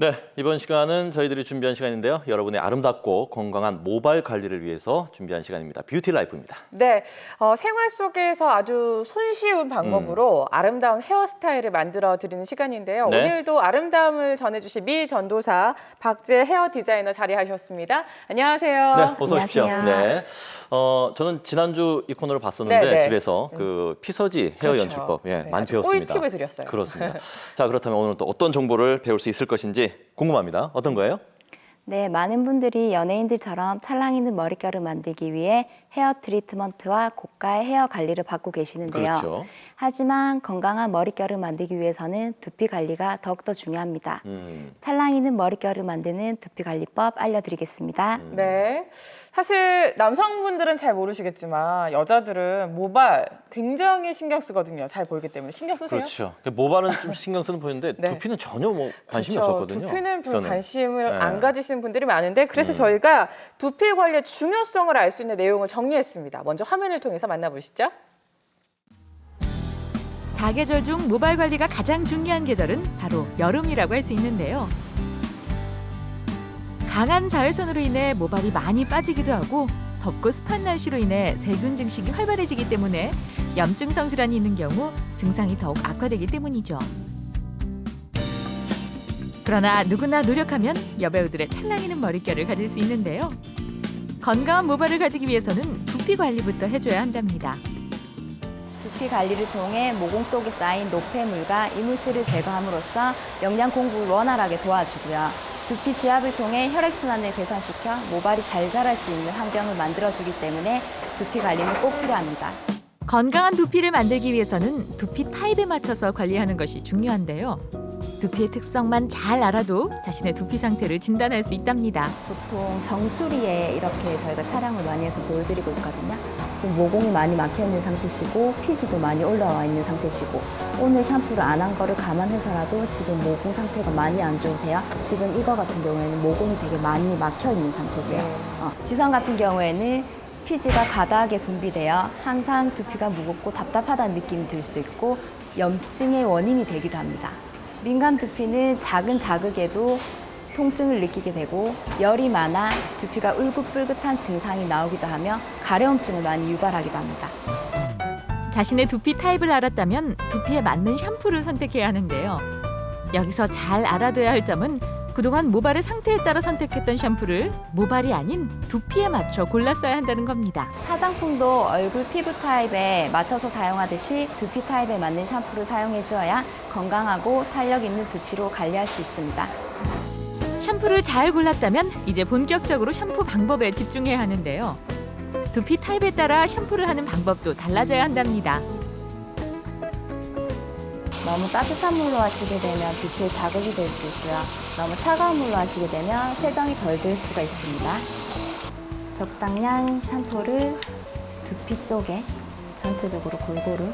네, 이번 시간은 저희들이 준비한 시간인데요. 여러분의 아름답고 건강한 모발 관리를 위해서 준비한 시간입니다. 뷰티 라이프입니다. 네, 생활 속에서 아주 손쉬운 방법으로 아름다운 헤어스타일을 만들어 드리는 시간인데요. 네. 오늘도 아름다움을 전해주실 미 전도사 박재 헤어 디자이너 자리하셨습니다. 안녕하세요. 네, 어서 오십시오. 안녕하세요. 네, 저는 지난주 이 코너를 봤었는데 네, 네. 집에서 그 피서지 헤어 그렇죠. 연출법 네, 많이 아주 배웠습니다. 꿀팁을 드렸어요. 그렇습니다. 자, 그렇다면 오늘 또 어떤 정보를 배울 수 있을 것인지 궁금합니다. 어떤 거예요? 네, 많은 분들이 연예인들처럼 찰랑 있는 머릿결을 만들기 위해 헤어 트리트먼트와 고가의 헤어 관리를 받고 계시는데요. 그렇죠. 하지만 건강한 머릿결을 만들기 위해서는 두피 관리가 더욱더 중요합니다. 음. 찰랑 있는 머릿결을 만드는 두피 관리법 알려드리겠습니다. 네, 사실 남성분들은 잘 모르시겠지만 여자들은 모발 굉장히 신경 쓰거든요. 잘 보이기 때문에 신경 쓰세요? 그렇죠. 모발은 좀 신경 쓰는 편인데 네. 두피는 전혀 뭐 관심이 그렇죠. 없었거든요. 두피는 별 저는. 관심을 네. 안 가지시는 분들이 많은데 그래서 저희가 두피 관리의 중요성을 알 수 있는 내용을 정리했습니다. 먼저 화면을 통해서 만나보시죠. 사계절 중 모발 관리가 가장 중요한 계절은 바로 여름이라고 할 수 있는데요. 강한 자외선으로 인해 모발이 많이 빠지기도 하고 덥고 습한 날씨로 인해 세균 증식이 활발해지기 때문에 염증성 질환이 있는 경우 증상이 더욱 악화되기 때문이죠. 그러나 누구나 노력하면 여배우들의 찰랑이는 머릿결을 가질 수 있는데요. 건강한 모발을 가지기 위해서는 두피 관리부터 해줘야 한답니다. 두피 관리를 통해 모공 속에 쌓인 노폐물과 이물질을 제거함으로써 영양 공급을 원활하게 도와주고요. 두피 지압을 통해 혈액순환을 개선시켜 모발이 잘 자랄 수 있는 환경을 만들어주기 때문에 두피 관리는 꼭 필요합니다. 건강한 두피를 만들기 위해서는 두피 타입에 맞춰서 관리하는 것이 중요한데요. 두피의 특성만 잘 알아도 자신의 두피 상태를 진단할 수 있답니다. 보통 정수리에 이렇게 저희가 촬영을 많이 해서 보여드리고 있거든요. 지금 모공이 많이 막혀 있는 상태시고 피지도 많이 올라와 있는 상태시고 오늘 샴푸를 안 한 거를 감안해서라도 지금 모공 상태가 많이 안 좋으세요. 지금 이거 같은 경우에는 모공이 되게 많이 막혀 있는 상태세요. 지성 같은 경우에는 피지가 과다하게 분비되어 항상 두피가 무겁고 답답하다는 느낌이 들 수 있고 염증의 원인이 되기도 합니다. 민감 두피는 작은 자극에도 통증을 느끼게 되고 열이 많아 두피가 울긋불긋한 증상이 나오기도 하며 가려움증을 많이 유발하기도 합니다. 자신의 두피 타입을 알았다면 두피에 맞는 샴푸를 선택해야 하는데요. 여기서 잘 알아둬야 할 점은 그동안 모발의 상태에 따라 선택했던 샴푸를 모발이 아닌 두피에 맞춰 골라 써야 한다는 겁니다. 화장품도 얼굴 피부 타입에 맞춰서 사용하듯이 두피 타입에 맞는 샴푸를 사용해 주어야 건강하고 탄력 있는 두피로 관리할 수 있습니다. 샴푸를 잘 골랐다면 이제 본격적으로 샴푸 방법에 집중해야 하는데요. 두피 타입에 따라 샴푸를 하는 방법도 달라져야 한답니다. 너무 따뜻한 물로 하시게 되면 두피에 자극이 될 수 있고요. 너무 차가운 물로 하시게 되면 세정이 덜 될 수가 있습니다. 적당량 샴푸를 두피 쪽에 전체적으로 골고루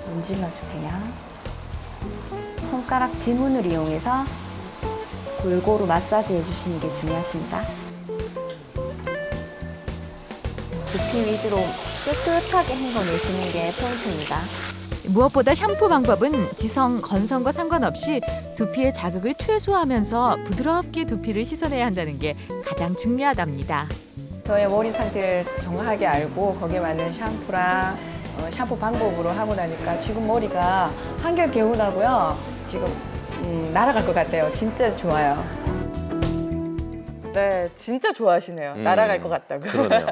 문질러 주세요. 손가락 지문을 이용해서 골고루 마사지 해주시는 게 중요하십니다. 두피 위주로 깨끗하게 헹궈내시는 게 포인트입니다. 무엇보다 샴푸 방법은 지성, 건성과 상관없이 두피의 자극을 최소화하면서 부드럽게 두피를 씻어내야 한다는 게 가장 중요하답니다. 저의 머리 상태를 정확하게 알고 거기에 맞는 샴푸랑 샴푸 방법으로 하고 나니까 지금 머리가 한결 개운하고요. 지금 날아갈 것 같아요. 진짜 좋아요. 네, 진짜 좋아하시네요. 날아갈 것 같다고. 그러네요.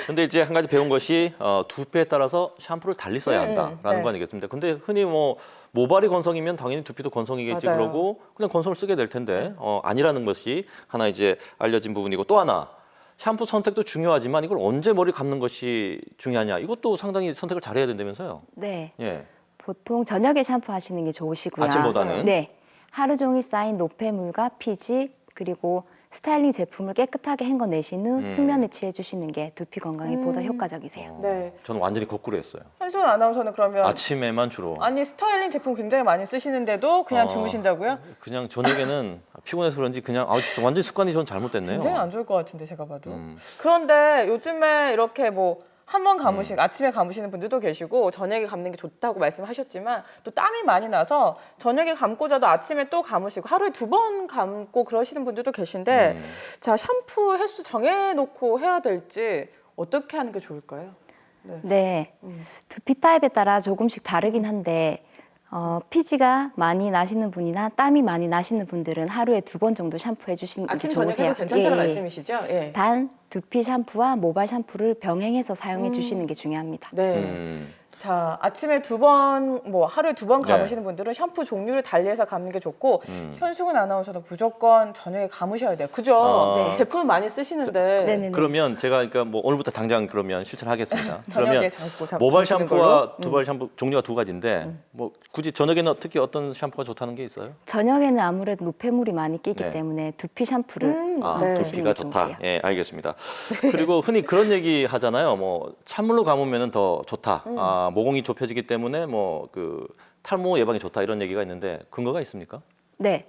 근데 이제 한 가지 배운 것이 두피에 따라서 샴푸를 달리 써야 한다라는 네. 거 아니겠습니까? 근데 흔히 뭐 모발이 건성이면 당연히 두피도 건성이겠지 맞아요. 그러고 그냥 건성을 쓰게 될 텐데 아니라는 것이 하나 이제 알려진 부분이고 또 하나 샴푸 선택도 중요하지만 이걸 언제 머리 감는 것이 중요하냐 이것도 상당히 선택을 잘해야 된다면서요? 네. 예. 보통 저녁에 샴푸 하시는 게 좋으시고요. 아침보다는? 네. 하루 종일 쌓인 노폐물과 피지 그리고 스타일링 제품을 깨끗하게 헹궈내신 후 숙면을 취해주시는 게 두피 건강에 보다 효과적이세요. 네. 저는 완전히 거꾸로 했어요. 한수원 아나운서는 그러면 아침에만 주로. 아니 스타일링 제품 굉장히 많이 쓰시는데도 그냥 주무신다고요? 그냥 저녁에는 피곤해서 그런지 그냥 완전 습관이 전 잘못됐네요. 굉장히 안 좋을 것 같은데 제가 봐도. 음. 그런데 요즘에 이렇게 뭐 한 번 감으시고 아침에 감으시는 분들도 계시고 저녁에 감는 게 좋다고 말씀하셨지만 또 땀이 많이 나서 저녁에 감고 자도 아침에 또 감으시고 하루에 2번 감고 그러시는 분들도 계신데 자, 샴푸 횟수 정해놓고 해야 될지 어떻게 하는 게 좋을까요? 네, 두피 타입에 따라 조금씩 다르긴 한데 피지가 많이 나시는 분이나 땀이 많이 나시는 분들은 하루에 2번 정도 샴푸해 주시는 게 아침 좋으세요. 저녁에도 괜찮다는 말씀이시죠? 예. 단 두피 샴푸와 모발 샴푸를 병행해서 사용해 주시는 게 중요합니다. 네. 자, 아침에 2번, 뭐 하루에 2번 네. 감으시는 분들은 샴푸 종류를 달리해서 감는 게 좋고 현숙은 아나운서도 무조건 저녁에 감으셔야 돼요. 그죠? 네. 제품을 많이 쓰시는데 네네네. 그러면 제가 그러니까 뭐 오늘부터 당장 그러면 실천하겠습니다. 저녁에 그러면 잡고 모발 주시는 샴푸와 걸로? 두발 샴푸 종류가 2가지인데 뭐 굳이 저녁에는 특히 어떤 샴푸가 좋다는 게 있어요? 저녁에는 아무래도 노폐물이 많이 끼기 네. 때문에 두피 샴푸를 아, 네. 쓰시는 두피가 게 좋다. 좋으세요. 예, 알겠습니다. 그리고 흔히 그런 얘기 하잖아요. 뭐 찬물로 감으면 더 좋다. 아, 모공이 좁혀지기 때문에 뭐 그 탈모 예방에 좋다 이런 얘기가 있는데 근거가 있습니까? 네.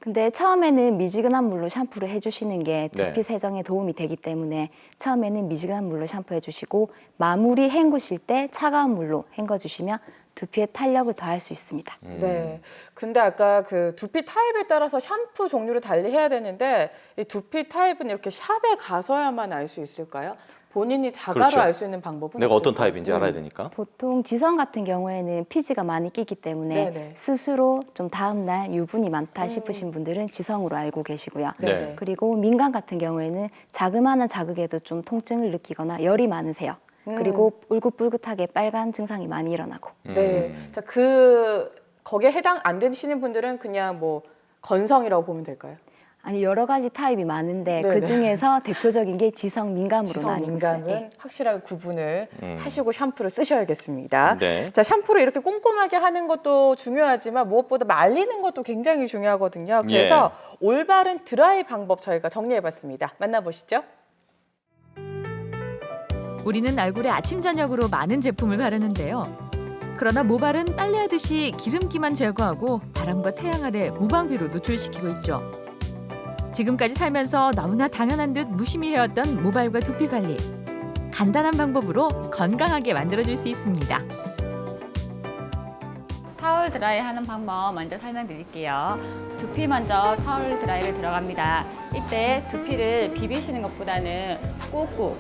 근데 처음에는 미지근한 물로 샴푸를 해주시는 게 두피 네. 세정에 도움이 되기 때문에 처음에는 미지근한 물로 샴푸해 주시고 마무리 헹구실 때 차가운 물로 헹궈 주시면 두피의 탄력을 더할 수 있습니다. 네. 근데 아까 그 두피 타입에 따라서 샴푸 종류를 달리해야 되는데 이 두피 타입은 이렇게 샵에 가서야만 알 수 있을까요? 본인이 자가로 그렇죠. 알 수 있는 방법은 내가 어떤 없을까요? 타입인지 알아야 되니까. 보통 지성 같은 경우에는 피지가 많이 끼기 때문에 네네. 스스로 좀 다음날 유분이 많다 싶으신 분들은 지성으로 알고 계시고요. 네. 그리고 민간 같은 경우에는 자그마한 자극에도 좀 통증을 느끼거나 열이 많으세요. 그리고 울긋불긋하게 빨간 증상이 많이 일어나고. 네. 자, 그 거기에 해당 안 되시는 분들은 그냥 뭐 건성이라고 보면 될까요? 아니 여러 가지 타입이 많은데 네네. 그 중에서 대표적인 게 지성 민감으로 지성 나뉘고 민감은 있어요. 네. 확실하게 구분을 하시고 샴푸를 쓰셔야겠습니다. 네. 자, 샴푸를 이렇게 꼼꼼하게 하는 것도 중요하지만 무엇보다 말리는 것도 굉장히 중요하거든요. 그래서 올바른 드라이 방법 저희가 정리해봤습니다. 만나보시죠. 우리는 얼굴에 아침 저녁으로 많은 제품을 바르는데요. 그러나 모발은 빨래하듯이 기름기만 제거하고 바람과 태양 아래 무방비로 노출시키고 있죠. 지금까지 살면서 너무나 당연한 듯 무심히 해왔던 모발과 두피 관리. 간단한 방법으로 건강하게 만들어줄 수 있습니다. 타월 드라이 하는 방법 먼저 설명드릴게요. 두피 먼저 타월 드라이를 들어갑니다. 이때 두피를 비비시는 것보다는 꾹꾹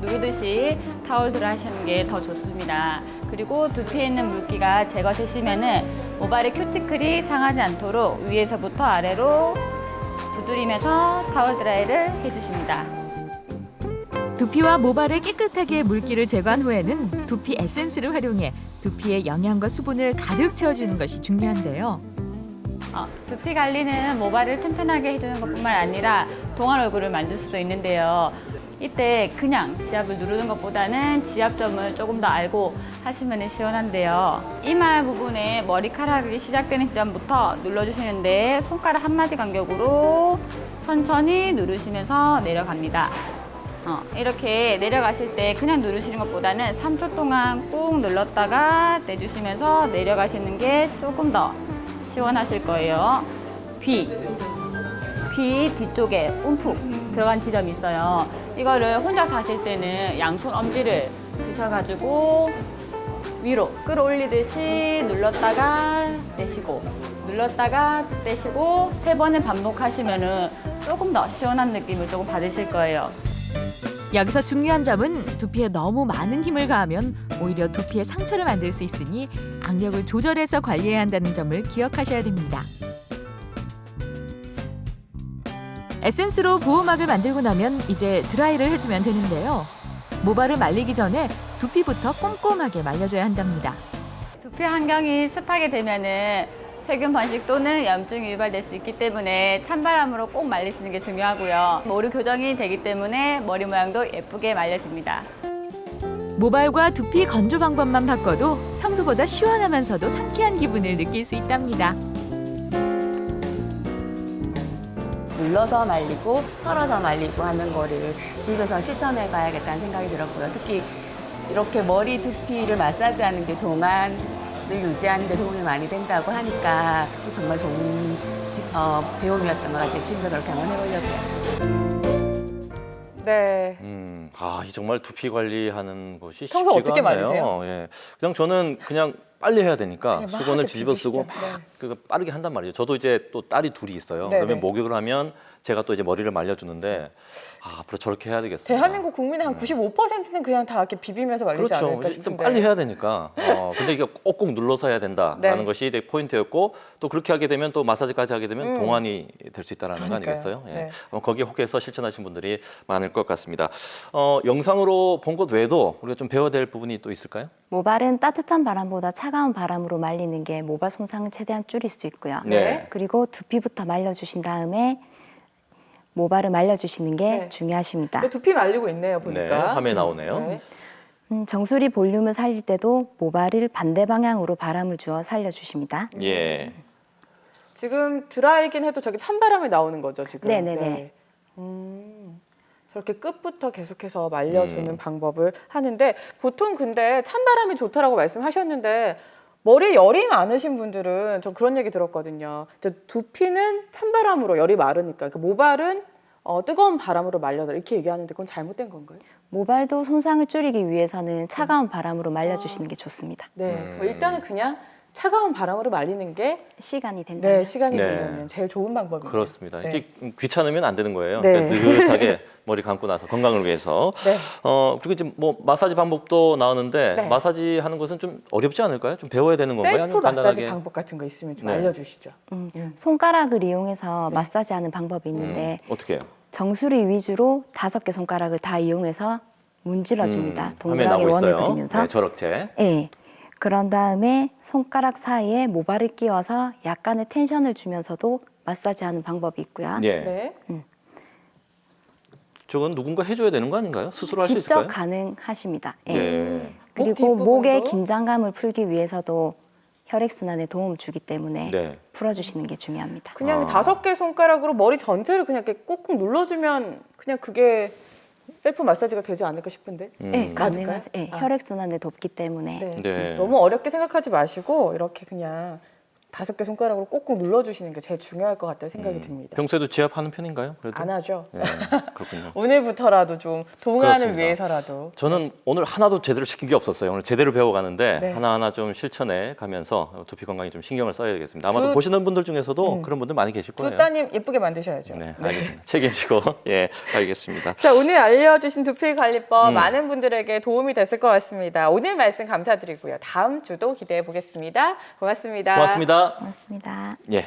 누르듯이 타월 드라이 하시는 게 더 좋습니다. 그리고 두피에 있는 물기가 제거되시면은 모발의 큐티클이 상하지 않도록 위에서부터 아래로 두드리면서 타월 드라이를 해주십니다. 두피와 모발에 깨끗하게 물기를 제거한 후에는 두피 에센스를 활용해 두피에 영양과 수분을 가득 채워주는 것이 중요한데요. 두피 관리는 모발을 튼튼하게 해주는 것뿐만 아니라 동안 얼굴을 만들 수도 있는데요. 이때 그냥 지압을 누르는 것보다는 지압점을 조금 더 알고 하시면 시원한데요. 이마 부분에 머리카락이 시작되는 지점부터 눌러주시는데 손가락 한마디 간격으로 천천히 누르시면서 내려갑니다. 이렇게 내려가실 때 그냥 누르시는 것보다는 3초 동안 꾹 눌렀다가 내주시면서 내려가시는 게 조금 더 시원하실 거예요. 귀 뒤쪽에 움푹 들어간 지점이 있어요. 이거를 혼자서 하실 때는 양손 엄지를 드셔가지고 위로 끌어올리듯이 눌렀다가 떼시고 눌렀다가 떼시고 3번을 반복하시면은 조금 더 시원한 느낌을 조금 받으실 거예요. 여기서 중요한 점은 두피에 너무 많은 힘을 가하면 오히려 두피에 상처를 만들 수 있으니 악력을 조절해서 관리해야 한다는 점을 기억하셔야 됩니다. 에센스로 보호막을 만들고 나면 이제 드라이를 해주면 되는데요. 모발을 말리기 전에 두피부터 꼼꼼하게 말려줘야 한답니다. 두피 환경이 습하게 되면은 세균 번식 또는 염증이 유발될 수 있기 때문에 찬바람으로 꼭 말리시는 게 중요하고요. 머리 교정이 되기 때문에 머리 모양도 예쁘게 말려집니다. 모발과 두피 건조 방법만 바꿔도 평소보다 시원하면서도 상쾌한 기분을 느낄 수 있답니다. 눌러서 말리고 털어서 말리고 하는 거를 집에서 실천해 봐야겠다는 생각이 들었고요. 특히 이렇게 머리 두피를 마사지하는 게 동안을 유지하는 데 도움이 많이 된다고 하니까 정말 좋은 배움이었던 것 같아요. 집에서 그렇게 한번 해보려고요. 네. 이 정말 두피 관리하는 것이 평소 쉽지가 어떻게 않네요. 말리세요? 예. 그냥 저는 그냥 빨리 해야 되니까 그냥 막 수건을 이렇게 뒤집어 쓰고 비비시죠. 막 그거 빠르게 한단 말이에요. 저도 이제 또 딸이 둘이 있어요. 네네. 그러면 목욕을 하면 제가 또 이제 머리를 말려주는데 앞으로 저렇게 해야 되겠습니다. 대한민국 국민의 한 95%는 그냥 다 이렇게 비비면서 말리지 그렇죠. 않을까 일단 싶은데. 빨리 해야 되니까. 근데 이게 꼭꼭 눌러서 해야 된다라는 네. 것이 되게 포인트였고 또 그렇게 하게 되면 또 마사지까지 하게 되면 동안이 될 수 있다는 거 그러니까요. 아니겠어요? 예. 네. 거기에 혹해서 실천하신 분들이 많을 것 같습니다. 영상으로 본 것 외에도 우리가 좀 배워야 될 부분이 또 있을까요? 모발은 따뜻한 바람보다 차가운 바람으로 말리는 게 모발 손상을 최대한 줄일 수 있고요. 네. 그리고 두피부터 말려주신 다음에 모발을 말려주시는 게 네. 중요하십니다. 근데 두피 말리고 있네요, 네, 보니까. 화면에 나오네요. 네. 정수리 볼륨을 살릴 때도 모발을 반대 방향으로 바람을 주어 살려주십니다. 예. 지금 드라이긴 해도 저기 찬바람이 나오는 거죠, 지금. 네네네. 저렇게 끝부터 계속해서 말려주는 방법을 하는데 보통 근데 찬바람이 좋다라고 말씀하셨는데 머리에 열이 많으신 분들은 전 그런 얘기 들었거든요. 이제 두피는 찬바람으로 열이 마르니까 그러니까 모발은 뜨거운 바람으로 말려라 이렇게 얘기하는데 그건 잘못된 건가요? 모발도 손상을 줄이기 위해서는 차가운 바람으로 말려주시는 게 좋습니다. 네, 그럼 일단은 그냥 차가운 바람으로 말리는 게 시간이 된다면. 네, 시간이 네. 되려면 제일 좋은 방법이에요. 그렇습니다. 네. 이제 귀찮으면 안 되는 거예요. 네. 그러니까 느긋하게 머리 감고 나서 건강을 위해서. 네. 그리고 이제 뭐 마사지 방법도 나오는데 네. 마사지 하는 것은 좀 어렵지 않을까요? 좀 배워야 되는 건가요? 셀프 아니면 마사지 간단하게? 방법 같은 거 있으면 좀 네. 알려주시죠. 손가락을 이용해서 마사지하는 방법이 있는데 어떻게 해요? 정수리 위주로 5개 손가락을 다 이용해서 문질러줍니다. 화면에 동그랗게 나오고 원을 있어요. 그리면서. 네, 저렇게. 네. 그런 다음에 손가락 사이에 모발을 끼워서 약간의 텐션을 주면서도 마사지하는 방법이 있고요. 예. 네. 저건 누군가 해줘야 되는 거 아닌가요? 스스로 할 수 직접 있을까요? 가능하십니다. 예. 네. 그리고 뒷부분도? 목의 긴장감을 풀기 위해서도 혈액순환에 도움을 주기 때문에 네. 풀어주시는 게 중요합니다. 그냥 5개 손가락으로 머리 전체를 그냥 이렇게 꾹꾹 눌러주면 그냥 그게 셀프 마사지가 되지 않을까 싶은데. 네, 맞을까요? 가능하세요. 네, 아. 혈액순환을 돕기 때문에 네. 네. 너무 어렵게 생각하지 마시고 이렇게 그냥 5개 손가락으로 꾹꾹 눌러주시는 게 제일 중요할 것 같다는 생각이 듭니다. 평소에도 지압하는 편인가요? 그래도? 안 하죠. 네, 그렇군요. 오늘부터라도 좀 동안을 그렇습니다. 위해서라도. 저는 오늘 하나도 제대로 시킨 게 없었어요. 오늘 제대로 배워가는데 네. 하나하나 좀 실천해 가면서 두피 건강에 좀 신경을 써야 되겠습니다. 아마도 두- 보시는 분들 중에서도 그런 분들 많이 계실 거예요. 두 따님 예쁘게 만드셔야죠. 네, 알겠습니다. 책임지고 예, 알겠습니다. 자, 오늘 알려주신 두피 관리법 많은 분들에게 도움이 됐을 것 같습니다. 오늘 말씀 감사드리고요. 다음 주도 기대해 보겠습니다. 고맙습니다. 고맙습니다. 고맙습니다. 예.